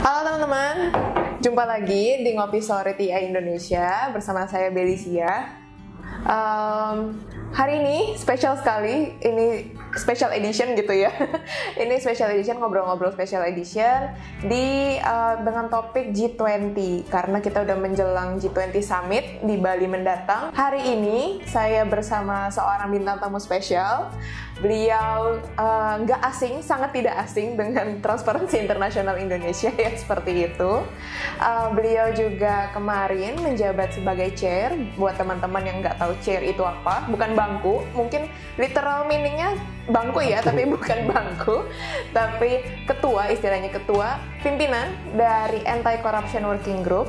Halo teman-teman, jumpa lagi di Ngopi Sore TI Indonesia bersama saya Belisia. Hari ini spesial sekali, ini special edition gitu ya. Ini special edition, ngobrol-ngobrol special edition dengan topik G20 karena kita udah menjelang G20 Summit di Bali mendatang. Hari ini saya bersama seorang bintang tamu spesial. Beliau nggak asing, sangat tidak asing dengan Transparansi Internasional Indonesia ya, seperti itu. Beliau juga kemarin menjabat sebagai chair. Buat teman-teman yang nggak tahu chair itu apa, bukan bangku, mungkin literal meaningnya bangku ya, tapi bukan bangku, tapi ketua, istilahnya ketua pimpinan dari Anti-Corruption Working Group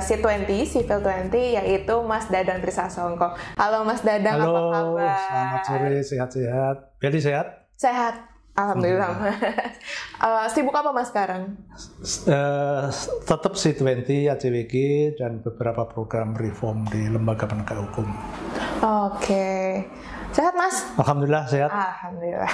C20, Civil 20, yaitu Mas Dadang Trisasongko. Halo Mas Dadang, halo, apa kabar? Selamat sore, sehat-sehat. Beli sehat? Sehat, alhamdulillah. Sibuk apa Mas sekarang? Tetap C20, ACWG, dan beberapa program reform di lembaga penegak hukum. Oke. Sehat Mas? Alhamdulillah sehat. Alhamdulillah.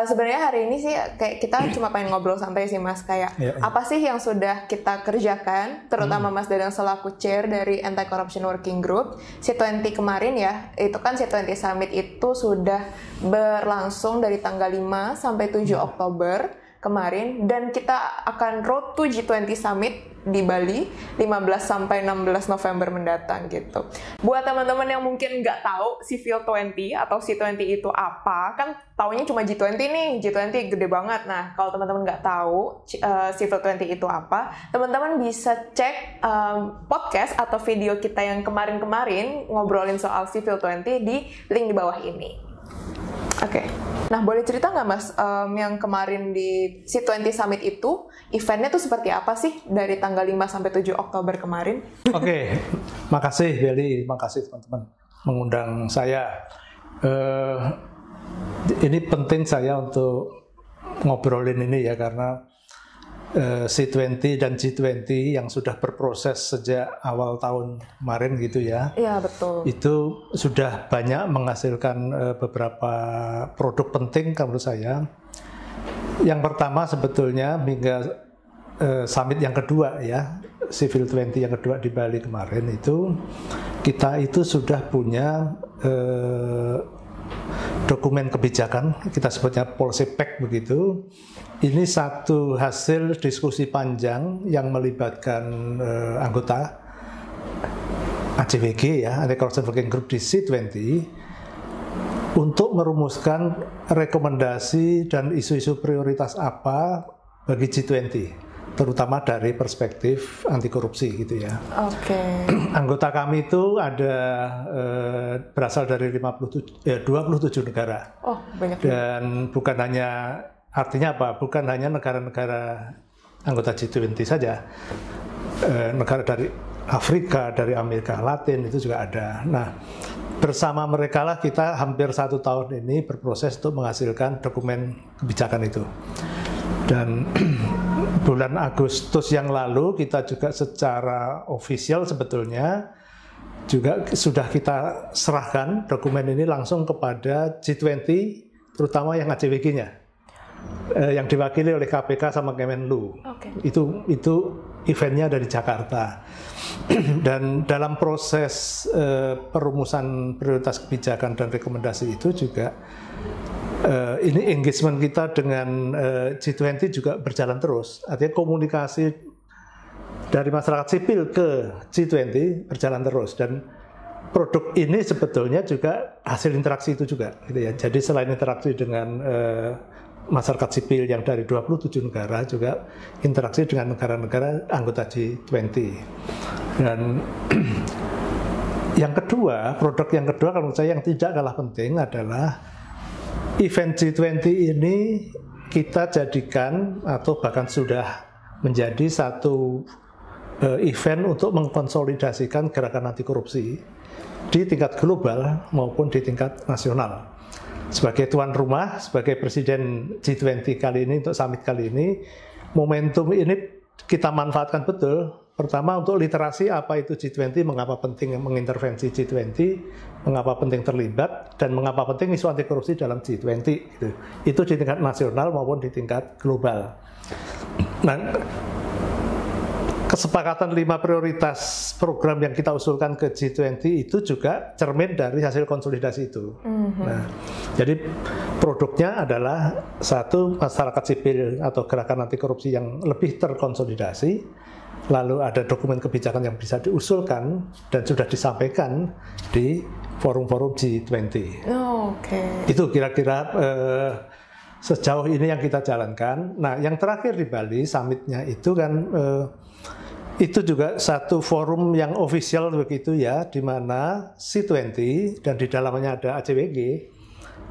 Sebenarnya hari ini sih kayak kita cuma pengen ngobrol santai sih Mas, kayak apa sih yang sudah kita kerjakan, terutama Mas Dadang selaku chair dari Anti-Corruption Working Group C20 kemarin ya. Itu kan C20 Summit itu sudah berlangsung dari tanggal 5 sampai 7 Oktober kemarin, dan kita akan road to G20 Summit di Bali 15 sampai 16 November mendatang gitu. Buat teman-teman yang mungkin nggak tahu Civil 20 atau C20 itu apa, kan taunya cuma G20 nih, G20 gede banget. Nah, kalau teman-teman nggak tahu Civil 20 itu apa, teman-teman bisa cek podcast atau video kita yang kemarin-kemarin ngobrolin soal Civil 20 di link di bawah ini. Oke. Nah, boleh cerita nggak Mas, yang kemarin di C20 Summit itu, eventnya tuh seperti apa sih dari tanggal 5 sampai 7 Oktober kemarin? Oke, makasih Beli, makasih teman-teman mengundang saya. Ini penting saya untuk ngobrolin ini ya, karena C20 dan G20 yang sudah berproses sejak awal tahun kemarin gitu ya. Iya, betul. Itu sudah banyak menghasilkan beberapa produk penting menurut saya. Yang pertama sebetulnya hingga summit yang kedua ya, Civil 20 yang kedua di Bali kemarin itu, kita itu sudah punya dokumen kebijakan, kita sebutnya policy pack begitu. Ini satu hasil diskusi panjang yang melibatkan anggota ACWG ya, Anti-Corruption Working Group di C20, untuk merumuskan rekomendasi dan isu-isu prioritas apa bagi G20, terutama dari perspektif anti korupsi gitu ya. Oke. Anggota kami itu ada berasal dari 27 negara. Oh, banyak. Dan bukan hanya, artinya apa? Bukan hanya negara-negara anggota G20 saja. Negara dari Afrika, dari Amerika Latin itu juga ada. Nah, bersama mereka lah kita hampir 1 tahun ini berproses untuk menghasilkan dokumen kebijakan itu. Dan bulan Agustus yang lalu kita juga secara ofisial sebetulnya juga sudah kita serahkan dokumen ini langsung kepada G20, terutama yang ACWG-nya, yang diwakili oleh KPK sama Kemenlu. Itu eventnya dari Jakarta. Dan dalam proses perumusan prioritas kebijakan dan rekomendasi itu juga ini engagement kita dengan G20 juga berjalan terus. Artinya komunikasi dari masyarakat sipil ke G20 berjalan terus, dan produk ini sebetulnya juga hasil interaksi itu juga gitu ya. Jadi selain interaksi dengan masyarakat sipil yang dari 27 negara, juga interaksi dengan negara-negara anggota G20. Dan yang kedua, produk yang kedua kalau menurut saya yang tidak kalah penting adalah event G20 ini kita jadikan atau bahkan sudah menjadi satu event untuk mengkonsolidasikan gerakan anti korupsi di tingkat global maupun di tingkat nasional. Sebagai tuan rumah, sebagai presiden G20 kali ini, untuk summit kali ini, momentum ini kita manfaatkan betul. Pertama, untuk literasi apa itu G20, mengapa penting mengintervensi G20, mengapa penting terlibat, dan mengapa penting isu anti korupsi dalam G20. Itu di tingkat nasional maupun di tingkat global. Nah, kesepakatan 5 prioritas program yang kita usulkan ke G20 itu juga cermin dari hasil konsolidasi itu. Nah, jadi produknya adalah satu, masyarakat sipil atau gerakan anti korupsi yang lebih terkonsolidasi, lalu ada dokumen kebijakan yang bisa diusulkan dan sudah disampaikan di forum-forum G20. Itu kira-kira sejauh ini yang kita jalankan. Nah, yang terakhir di Bali, summitnya itu kan itu juga satu forum yang official begitu ya, di mana C20 dan di dalamnya ada ACWG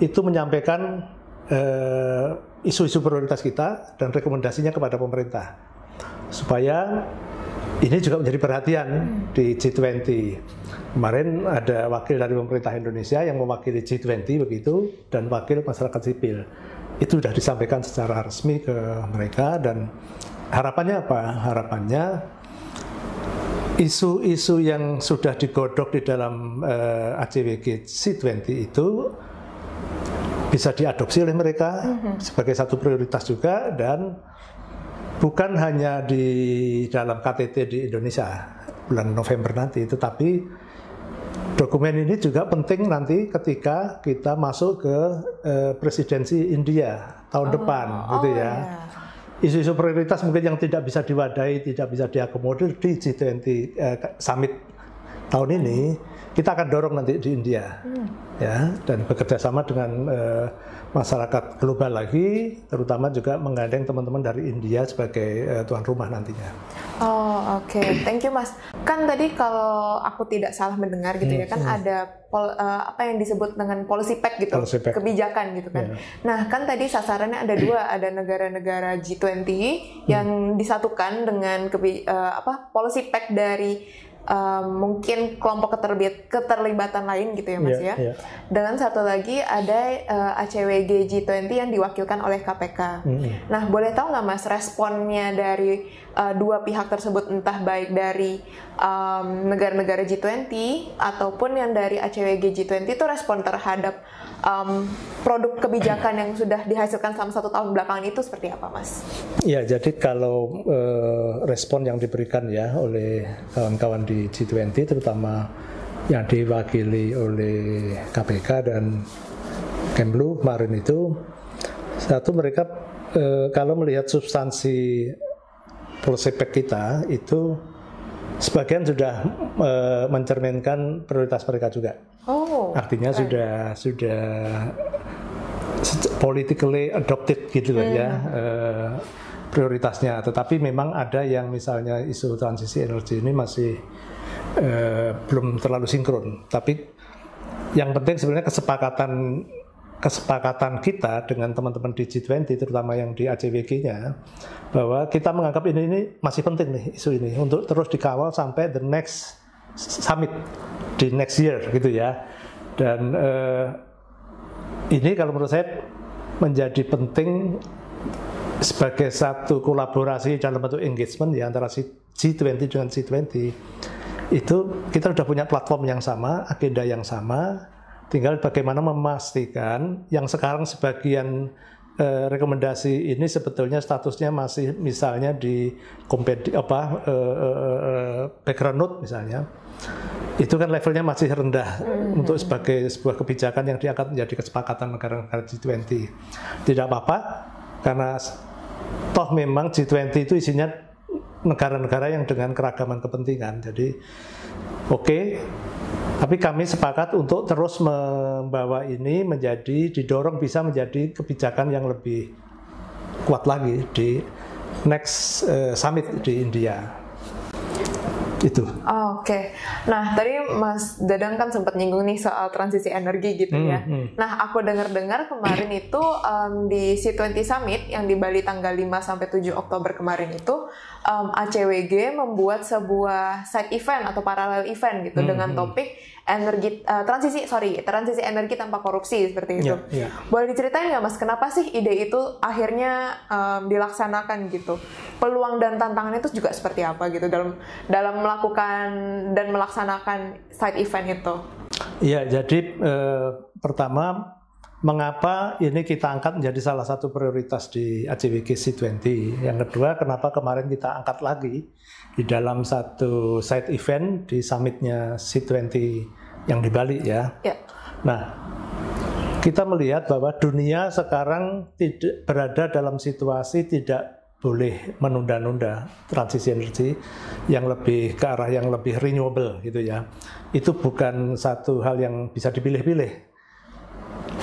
itu menyampaikan isu-isu prioritas kita dan rekomendasinya kepada pemerintah supaya ini juga menjadi perhatian di G20. Kemarin ada wakil dari pemerintah Indonesia yang mewakili G20 begitu dan wakil masyarakat sipil. Itu sudah disampaikan secara resmi ke mereka dan harapannya apa? Harapannya isu-isu yang sudah digodok di dalam ACWG C20 itu bisa diadopsi oleh mereka sebagai satu prioritas juga, dan bukan hanya di dalam KTT di Indonesia bulan November nanti, tetapi dokumen ini juga penting nanti ketika kita masuk ke presidensi India tahun depan, gitu ya. Isu-isu prioritas mungkin yang tidak bisa diwadahi, tidak bisa diakomodir di G20 Summit tahun ini, kita akan dorong nanti di India, ya, dan bekerja sama dengan masyarakat global lagi, terutama juga menggandeng teman-teman dari India sebagai tuan rumah nantinya. Oke. Thank you Mas. Kan tadi kalau aku tidak salah mendengar gitu ya, kan ada apa yang disebut dengan policy pack gitu, kebijakan gitu kan. Nah, kan tadi sasarannya ada dua, ada negara-negara G20 yang disatukan dengan policy pack dari mungkin kelompok keterlibatan lain gitu ya Mas ya. Dengan satu lagi ada ACWG G20 yang diwakilkan oleh KPK. Nah, boleh tahu nggak Mas responnya dari dua pihak tersebut, entah baik dari negara-negara G20 ataupun yang dari ACWG G20 itu respon terhadap produk kebijakan yang sudah dihasilkan selama 1 tahun belakangan itu seperti apa Mas? Ya, jadi kalau respon yang diberikan ya oleh kawan-kawan di G20, terutama yang diwakili oleh KPK dan Kemlu kemarin itu, satu, mereka kalau melihat substansi prospek kita itu sebagian sudah mencerminkan prioritas mereka juga. Artinya sudah politically adopted gitu loh ya prioritasnya. Tetapi memang ada yang misalnya isu transisi energi ini masih belum terlalu sinkron. Tapi yang penting sebenarnya kesepakatan kita dengan teman-teman di G20, terutama yang di ACWG-nya, bahwa kita menganggap ini masih penting nih isu ini untuk terus dikawal sampai the next summit di next year gitu ya. Dan ini kalau menurut saya menjadi penting sebagai satu kolaborasi dalam bentuk engagement ya antara G20 dengan C20. Itu kita sudah punya platform yang sama, agenda yang sama, tinggal bagaimana memastikan yang sekarang sebagian rekomendasi ini sebetulnya statusnya masih misalnya di background note misalnya, itu kan levelnya masih rendah untuk sebagai sebuah kebijakan yang diangkat menjadi kesepakatan negara-negara G20. Tidak apa-apa, karena toh memang G20 itu isinya negara-negara yang dengan keragaman kepentingan. Jadi tapi kami sepakat untuk terus membawa ini didorong bisa menjadi kebijakan yang lebih kuat lagi di next summit di India. Itu. Oke. Nah, tadi Mas Dadang kan sempat nyinggung nih soal transisi energi gitu ya. Nah, aku dengar-dengar kemarin itu di C20 Summit yang di Bali tanggal 5 sampai 7 Oktober kemarin itu ACWG membuat sebuah side event atau paralel event gitu dengan topik transisi energi tanpa korupsi seperti itu. Boleh diceritain nggak Mas, kenapa sih ide itu akhirnya dilaksanakan gitu? Peluang dan tantangannya itu juga seperti apa gitu dalam melakukan dan melaksanakan side event itu? Iya, jadi pertama mengapa ini kita angkat menjadi salah satu prioritas di ACWG C20. Yang kedua, kenapa kemarin kita angkat lagi di dalam satu side event di summitnya C20 yang di Bali ya. Nah, kita melihat bahwa dunia sekarang tidak berada dalam situasi tidak boleh menunda-nunda transisi energi yang lebih ke arah yang lebih renewable gitu ya. Itu bukan satu hal yang bisa dipilih-pilih.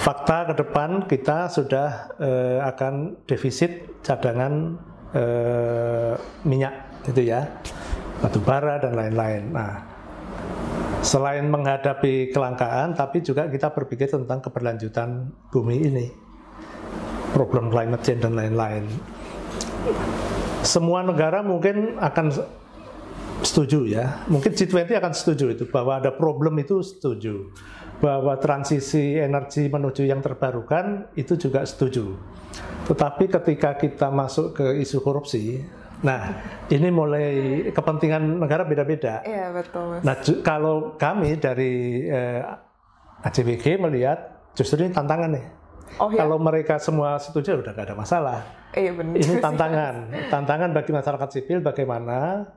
Fakta ke depan kita sudah akan defisit cadangan minyak gitu ya, batu bara dan lain-lain. Nah, selain menghadapi kelangkaan, tapi juga kita berpikir tentang keberlanjutan bumi ini, problem climate change dan lain-lain. Semua negara mungkin akan setuju ya, mungkin G20 akan setuju itu, bahwa ada problem itu setuju, bahwa transisi energi menuju yang terbarukan itu juga setuju. Tetapi ketika kita masuk ke isu korupsi, nah ini mulai kepentingan negara beda-beda. Iya betul, Mas. Nah kalau kami dari ACWG melihat justru ini tantangan nih. Ya? Kalau mereka semua setuju udah gak ada masalah. Iya benar. Ini tantangan bagi masyarakat sipil bagaimana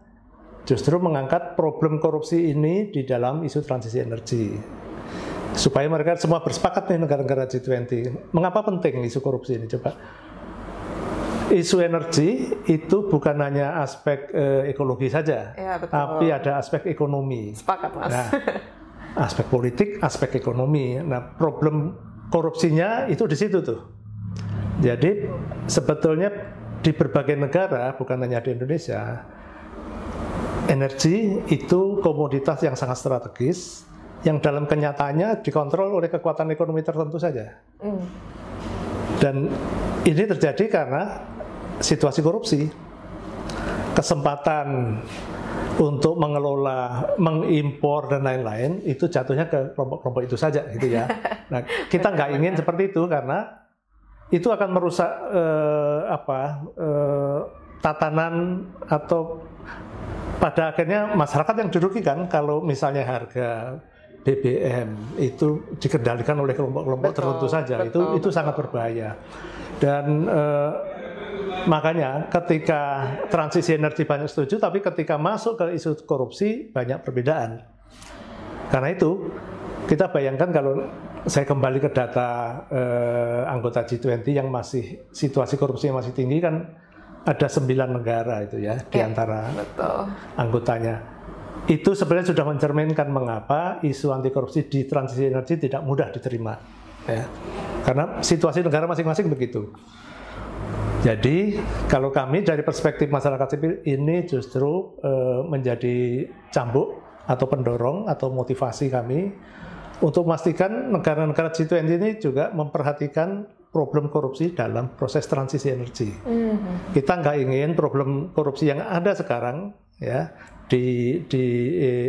justru mengangkat problem korupsi ini di dalam isu transisi energi. Supaya mereka semua bersepakat nih negara-negara G20. Mengapa penting isu korupsi ini? Coba. Isu energi itu bukan hanya aspek ekologi saja, ya, betul. Tapi ada aspek ekonomi. Sepakat, Mas. Nah, aspek politik, aspek ekonomi. Nah, problem korupsinya itu di situ tuh. Jadi sebetulnya di berbagai negara, bukan hanya di Indonesia, energi itu komoditas yang sangat strategis, yang dalam kenyataannya dikontrol oleh kekuatan ekonomi tertentu saja. Dan ini terjadi karena situasi korupsi. Kesempatan untuk mengelola, mengimpor dan lain-lain itu jatuhnya ke kelompok-kelompok itu saja gitu ya. Nah, kita nggak ingin seperti itu karena itu akan merusak tatanan atau pada akhirnya masyarakat yang dirugikan kalau misalnya harga BBM itu dikendalikan oleh kelompok-kelompok tertentu saja. Itu sangat berbahaya. Dan makanya ketika transisi energi banyak setuju, tapi ketika masuk ke isu korupsi banyak perbedaan. Karena itu kita bayangkan kalau saya kembali ke data anggota G20 yang masih situasi korupsi yang masih tinggi kan ada 9 negara itu ya di antara anggotanya. Itu sebenarnya sudah mencerminkan mengapa isu anti korupsi di transisi energi tidak mudah diterima ya. Karena situasi negara masing-masing begitu. Jadi kalau kami dari perspektif masyarakat sipil ini justru menjadi cambuk atau pendorong atau motivasi kami untuk memastikan negara-negara G20 ini juga memperhatikan problem korupsi dalam proses transisi energi. Kita nggak ingin problem korupsi yang ada sekarang ya di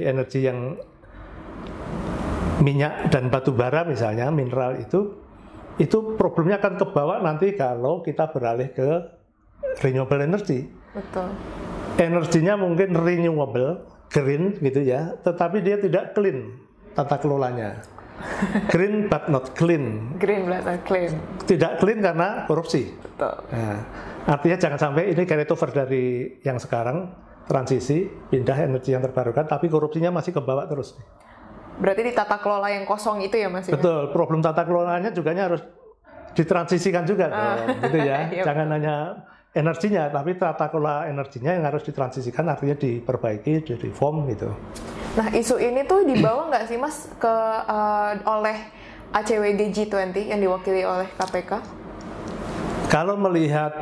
energi yang minyak dan batu bara misalnya, mineral itu problemnya akan kebawa nanti kalau kita beralih ke renewable energy. Betul. Energinya mungkin renewable, green gitu ya, tetapi dia tidak clean tata kelolanya. Green but not clean. Green but not clean. Tidak clean karena korupsi. Betul. Nah, artinya jangan sampai ini carry over dari yang sekarang transisi pindah energi yang terbarukan, tapi korupsinya masih kebawa terus. Berarti di tata kelola yang kosong itu ya Mas? Betul, problem tata kelolanya juga harus ditransisikan juga dong, gitu ya. Jangan hanya energinya, tapi tata kelola energinya yang harus ditransisikan, artinya diperbaiki, direform gitu. Nah, isu ini tuh dibawa nggak sih Mas oleh ACWG G20 yang diwakili oleh KPK? Kalau melihat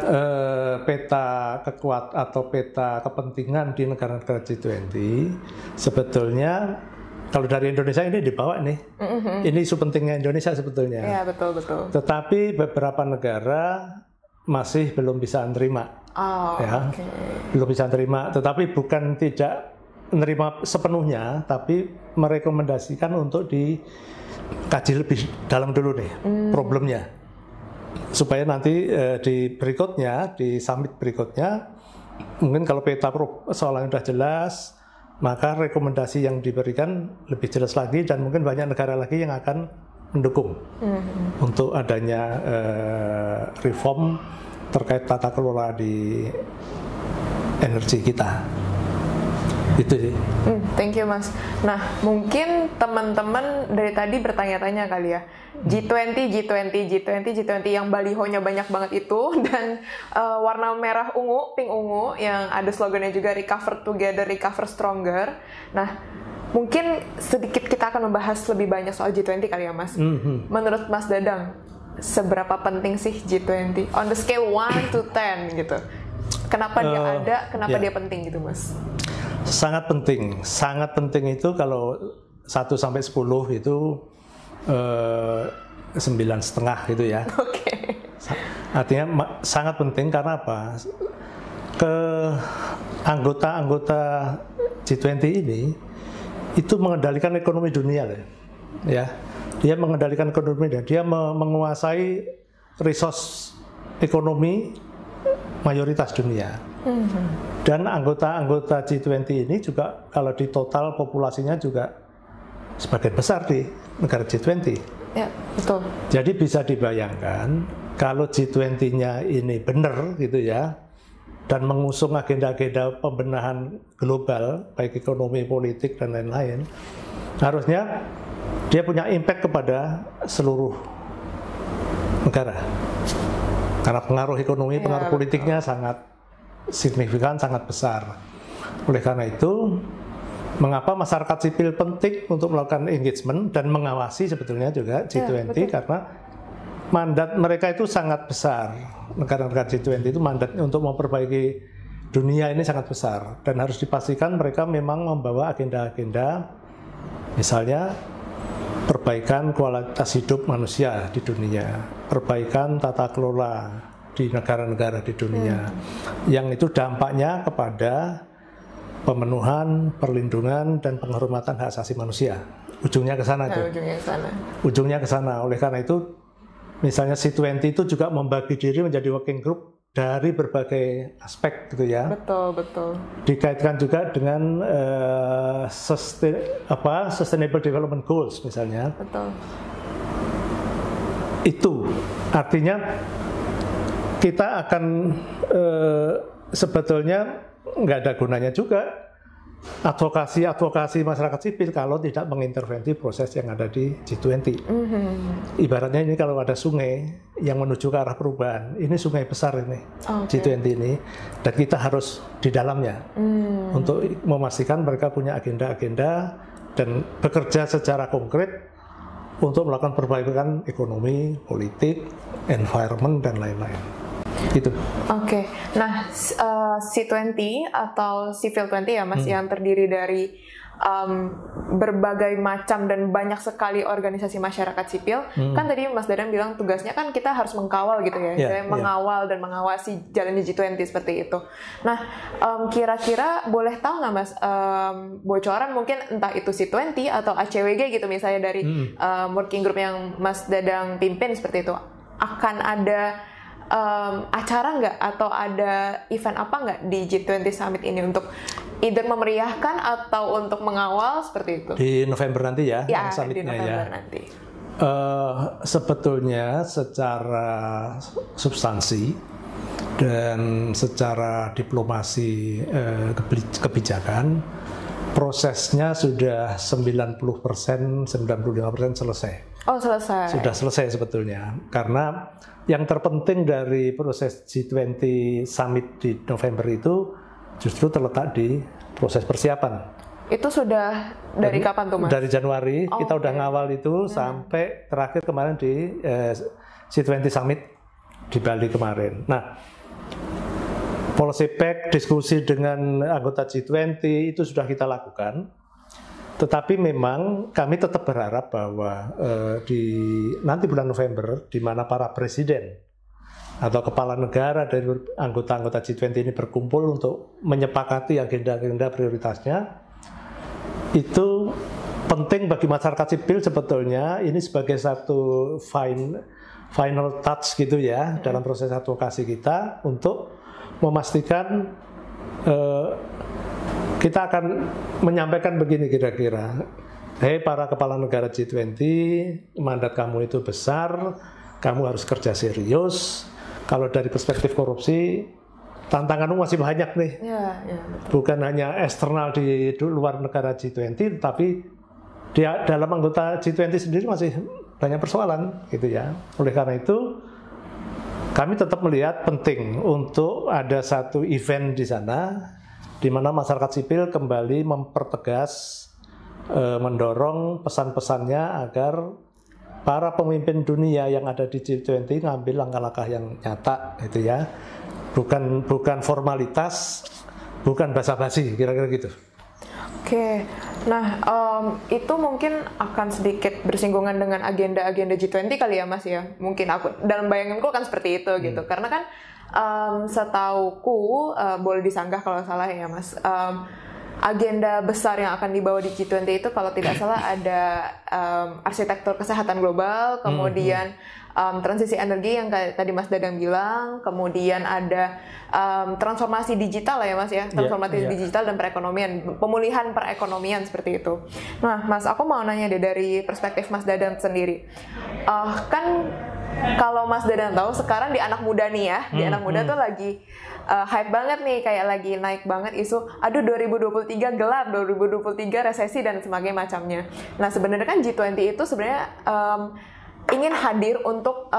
peta kekuatan atau peta kepentingan di negara-negara G20, sebetulnya kalau dari Indonesia ini dibawa nih, ini isu pentingnya Indonesia sebetulnya. Iya betul. Tetapi beberapa negara masih belum bisa menerima, belum bisa menerima. Tetapi bukan tidak menerima sepenuhnya, tapi merekomendasikan untuk dikaji lebih dalam dulu nih problemnya, supaya nanti di berikutnya, di summit berikutnya, mungkin kalau peta soalnya sudah jelas, maka rekomendasi yang diberikan lebih jelas lagi dan mungkin banyak negara lagi yang akan mendukung untuk adanya reform terkait tata kelola di energi kita. Itu sih. Thank you Mas. Nah mungkin teman-teman dari tadi bertanya-tanya kali ya, G20 yang balihonya banyak banget itu dan warna merah ungu, pink ungu yang ada slogannya juga Recover Together, Recover Stronger. Nah mungkin sedikit kita akan membahas lebih banyak soal G20 kali ya Mas. Menurut Mas Dadang, seberapa penting sih G20 on the scale 1 to 10 gitu? Kenapa dia ada, kenapa dia penting gitu Mas? Sangat penting itu kalau 1 sampai 10 itu 9,5 gitu ya. Oke. Artinya sangat penting karena apa? Anggota G20 ini itu mengendalikan ekonomi dunia ya. Dia mengendalikan ekonomi dan dia menguasai resource ekonomi mayoritas dunia. Dan anggota G20 ini juga kalau di total populasinya juga sebagian besar di negara G20. Ya, betul. Jadi bisa dibayangkan kalau G20-nya ini benar gitu ya, dan mengusung agenda-agenda pembenahan global, baik ekonomi, politik, dan lain-lain, harusnya dia punya impact kepada seluruh negara. Karena pengaruh ekonomi, pengaruh politiknya sangat signifikan, sangat besar. Oleh karena itu, mengapa masyarakat sipil penting untuk melakukan engagement dan mengawasi sebetulnya juga G20 karena mandat mereka itu sangat besar. Negara-negara G20 itu mandatnya untuk memperbaiki dunia ini sangat besar dan harus dipastikan mereka memang membawa agenda-agenda, misalnya perbaikan kualitas hidup manusia di dunia, perbaikan tata kelola di negara-negara di dunia, yang itu dampaknya kepada pemenuhan, perlindungan, dan penghormatan hak asasi manusia. Ujungnya ke sana tuh. Ujungnya ke sana. Oleh karena itu, misalnya C20 itu juga membagi diri menjadi working group dari berbagai aspek gitu ya. Betul. Dikaitkan juga dengan Sustainable Development Goals misalnya. Betul. Itu artinya kita akan sebetulnya nggak ada gunanya juga advokasi masyarakat sipil kalau tidak mengintervensi proses yang ada di G20. Ibaratnya ini kalau ada sungai yang menuju ke arah perubahan, ini sungai besar ini, G20 ini, dan kita harus di dalamnya untuk memastikan mereka punya agenda-agenda dan bekerja secara konkret untuk melakukan perbaikan ekonomi, politik, environment, dan lain-lain. Gitu. Oke. Nah, C20 atau Civil 20 ya Mas, yang terdiri dari berbagai macam dan banyak sekali organisasi masyarakat sipil. Kan tadi Mas Dadang bilang tugasnya kan kita harus mengkawal gitu ya, mengawal dan mengawasi jalannya G20 seperti itu. Nah, kira-kira boleh tahu nggak Mas, bocoran mungkin entah itu C20 atau ACWG gitu misalnya dari working group yang Mas Dadang pimpin seperti itu, akan ada acara nggak atau ada event apa nggak di G20 Summit ini untuk either memeriahkan atau untuk mengawal seperti itu? Di November nanti ya, di November nanti. Sebetulnya secara substansi dan secara diplomasi kebijakan, prosesnya sudah 90%, 95% selesai. Oh, selesai. Sudah selesai sebetulnya. Karena yang terpenting dari proses G20 Summit di November itu justru terletak di proses persiapan. Itu sudah dari kapan tuh Mas? Dari Januari, kita udah ngawal itu sampai terakhir kemarin di G20 Summit di Bali kemarin. Nah, policy pack, diskusi dengan anggota G20 itu sudah kita lakukan. Tetapi memang kami tetap berharap bahwa nanti bulan November, di mana para presiden atau kepala negara dari anggota-anggota G20 ini berkumpul untuk menyepakati agenda-agenda prioritasnya, itu penting bagi masyarakat sipil sebetulnya ini sebagai satu final touch gitu ya dalam proses advokasi kita untuk memastikan kita akan menyampaikan begini kira-kira. hei para kepala negara G20, mandat kamu itu besar, kamu harus kerja serius. Kalau dari perspektif korupsi, tantanganmu masih banyak nih. Bukan hanya eksternal di luar negara G20, tapi di dalam anggota G20 sendiri masih banyak persoalan, gitu ya. Oleh karena itu, kami tetap melihat penting untuk ada satu event di sana, di mana masyarakat sipil kembali mempertegas, mendorong pesan-pesannya agar para pemimpin dunia yang ada di G20 ngambil langkah-langkah yang nyata, gitu ya. Bukan formalitas, bukan basa-basi, kira-kira gitu. Oke, nah itu mungkin akan sedikit bersinggungan dengan agenda-agenda G20 kali ya Mas ya. Mungkin aku dalam bayanginku akan seperti itu gitu, karena kan setauku boleh disanggah kalau salah ya Mas. Agenda besar yang akan dibawa di G20 itu kalau tidak salah ada arsitektur kesehatan global, kemudian transisi energi yang tadi Mas Dadang bilang, kemudian ada transformasi digital ya Mas ya, transformasi digital dan perekonomian, pemulihan perekonomian seperti itu. Nah Mas, aku mau nanya deh dari perspektif Mas Dadang sendiri, kan kalau Mas Dadang tahu sekarang di anak muda nih ya, di anak muda tuh lagi hype banget nih, kayak lagi naik banget isu, aduh 2023 gelap, 2023 resesi dan sebagainya macamnya. Nah sebenarnya kan G20 itu sebenarnya ingin hadir untuk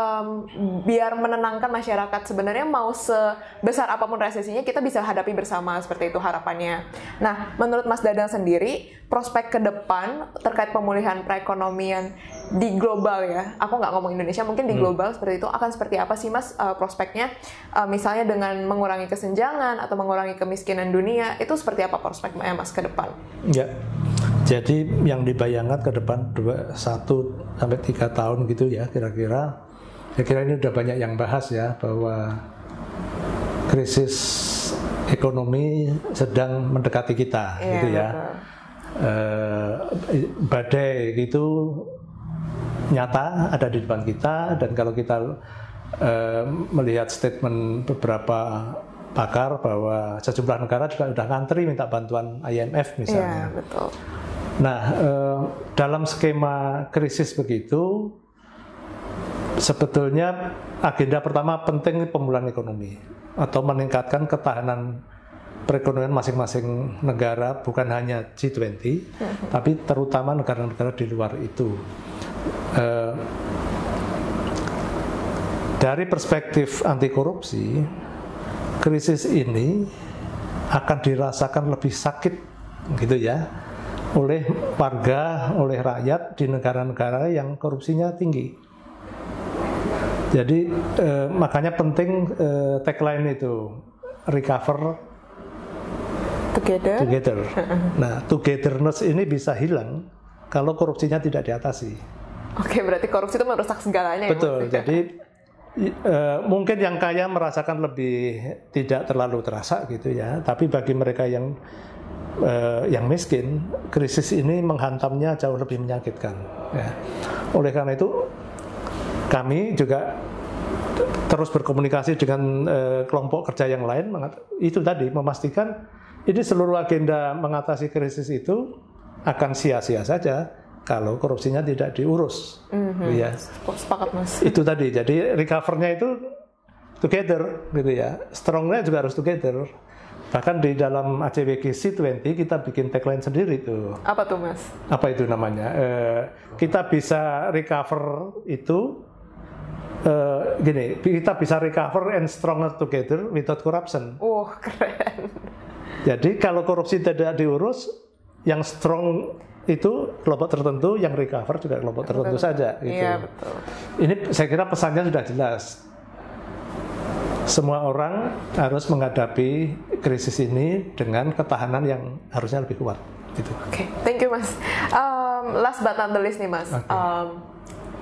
biar menenangkan masyarakat. Sebenarnya mau sebesar apapun resesinya kita bisa hadapi bersama, seperti itu harapannya. Nah menurut Mas Dadang sendiri, prospek ke depan terkait pemulihan perekonomian di global ya, aku nggak ngomong Indonesia, mungkin di global seperti itu, akan seperti apa sih Mas prospeknya? Misalnya dengan mengurangi kesenjangan atau mengurangi kemiskinan dunia, itu seperti apa prospeknya Mas ke depan? Ya, jadi yang dibayangkan ke depan 1-3 tahun gitu ya kira-kira. Kira-kira ini udah banyak yang bahas ya, bahwa krisis ekonomi sedang mendekati kita, gitu ya. Badai itu nyata ada di depan kita, dan kalau kita melihat statement beberapa pakar bahwa sejumlah negara juga sudah ngantri minta bantuan IMF misalnya. Betul. Nah, dalam skema krisis begitu, sebetulnya agenda pertama penting pemulihan ekonomi atau meningkatkan ketahanan perekonomian masing-masing negara, bukan hanya G20, tapi terutama negara-negara di luar itu. Dari perspektif anti korupsi, krisis ini akan dirasakan lebih sakit, gitu ya, oleh warga, oleh rakyat di negara-negara yang korupsinya tinggi. Jadi makanya penting tagline itu, recover together. Nah, togetherness ini bisa hilang kalau korupsinya tidak diatasi. Oke, berarti korupsi itu merusak segalanya. Betul. Ya, jadi mungkin yang kaya merasakan lebih tidak terlalu terasa gitu ya. Tapi bagi mereka yang miskin, krisis ini menghantamnya jauh lebih menyakitkan. Ya. Oleh karena itu, kami juga terus berkomunikasi dengan kelompok kerja yang lain. Itu tadi memastikan ini seluruh agenda mengatasi krisis itu akan sia-sia saja kalau korupsinya tidak diurus. Ya. Sepakat Mas. Itu tadi. Jadi recover-nya itu together, gitu ya. Strong-nya juga harus together. Bahkan di dalam ACWG C20 kita bikin tagline sendiri tuh. Apa tuh Mas? Apa itu namanya? Kita bisa recover itu gini. Kita bisa recover and stronger together without corruption. Keren. Jadi kalau korupsi tidak diurus, yang strong itu kelompok tertentu, yang recover juga kelompok tertentu saja. Gitu. Iya, betul. Ini saya kira pesannya sudah jelas. Semua orang harus menghadapi krisis ini dengan ketahanan yang harusnya lebih kuat. Gitu. Oke, thank you Mas. Last but not the least nih Mas.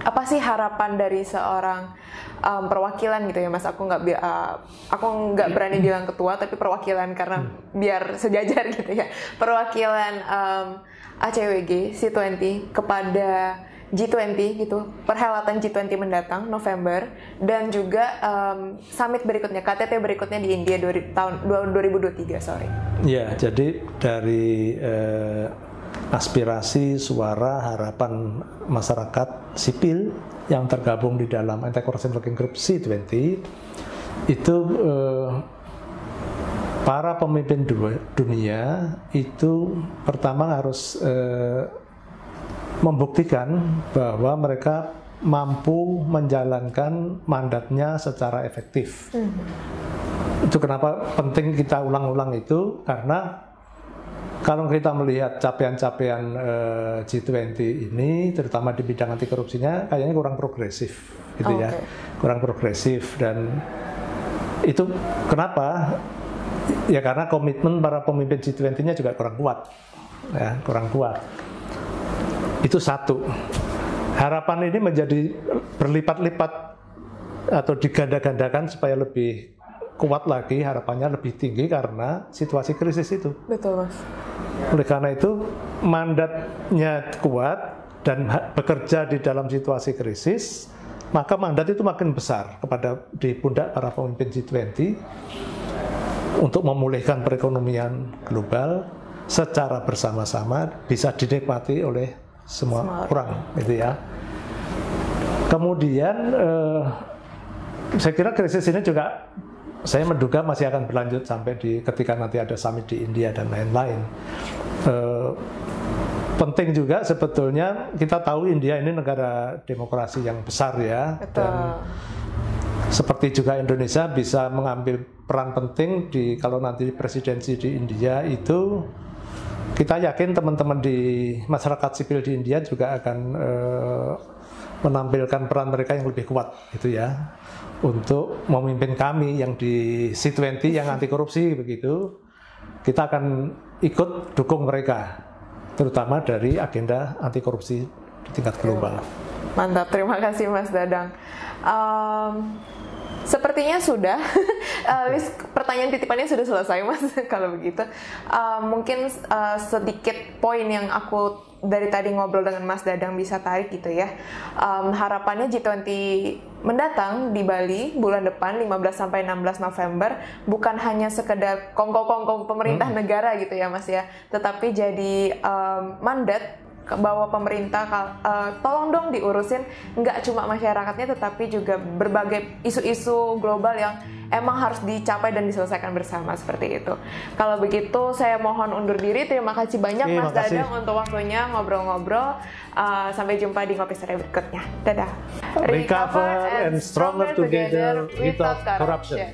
Apa sih harapan dari seorang perwakilan gitu ya Mas? Aku nggak berani bilang ketua, tapi perwakilan karena biar sejajar gitu ya. Perwakilan ACWG C20 kepada G20 gitu, perhelatan G20 mendatang November, dan juga summit berikutnya, KTT berikutnya di India tahun 2023, sorry. Ya, jadi dari aspirasi, suara, harapan masyarakat sipil yang tergabung di dalam Anti-Corruption Working Group C20 itu para pemimpin dunia itu pertama harus membuktikan bahwa mereka mampu menjalankan mandatnya secara efektif. Itu kenapa penting kita ulang-ulang itu, karena kalau kita melihat capaian-capaian G20 ini, terutama di bidang anti korupsinya, kayaknya kurang progresif, gitu ya, kurang progresif. Dan itu kenapa? Ya karena komitmen para pemimpin G20-nya juga kurang kuat, ya, kurang kuat. Itu satu. Harapan ini menjadi berlipat-lipat atau diganda-gandakan supaya lebih kuat lagi, harapannya lebih tinggi karena situasi krisis itu. Betul, Mas. Oleh karena itu mandatnya kuat dan bekerja di dalam situasi krisis, maka mandat itu makin besar kepada di pundak para pemimpin G20 untuk memulihkan perekonomian global secara bersama-sama bisa dinikmati oleh semua orang, gitu ya. Kemudian saya kira krisis ini juga saya menduga masih akan berlanjut sampai ketika nanti ada summit di India dan lain-lain. Penting juga sebetulnya kita tahu India ini negara demokrasi yang besar ya. Betul. Dan seperti juga Indonesia bisa mengambil peran penting kalau nanti presidensi di India itu, kita yakin teman-teman di masyarakat sipil di India juga akan menampilkan peran mereka yang lebih kuat, gitu ya, untuk memimpin kami yang di C20 yang anti korupsi begitu. Kita akan ikut dukung mereka, terutama dari agenda anti korupsi di tingkat global. Mantap, terima kasih Mas Dadang. Sepertinya sudah, list pertanyaan titipannya sudah selesai, Mas. Kalau begitu, mungkin sedikit poin yang aku dari tadi ngobrol dengan Mas Dadang bisa tarik gitu ya. Harapannya G20 mendatang di Bali bulan depan 15-16 November bukan hanya sekedar kongko-kongko pemerintah negara gitu ya, Mas ya, tetapi jadi mandat bahwa pemerintah tolong dong diurusin nggak cuma masyarakatnya tetapi juga berbagai isu-isu global yang emang harus dicapai dan diselesaikan bersama, seperti itu. Kalau begitu saya mohon undur diri. Terima kasih banyak Mas Dadang untuk waktunya ngobrol-ngobrol. Sampai jumpa di Ngopi Sore berikutnya. Dadah. Recover and stronger together without corruption.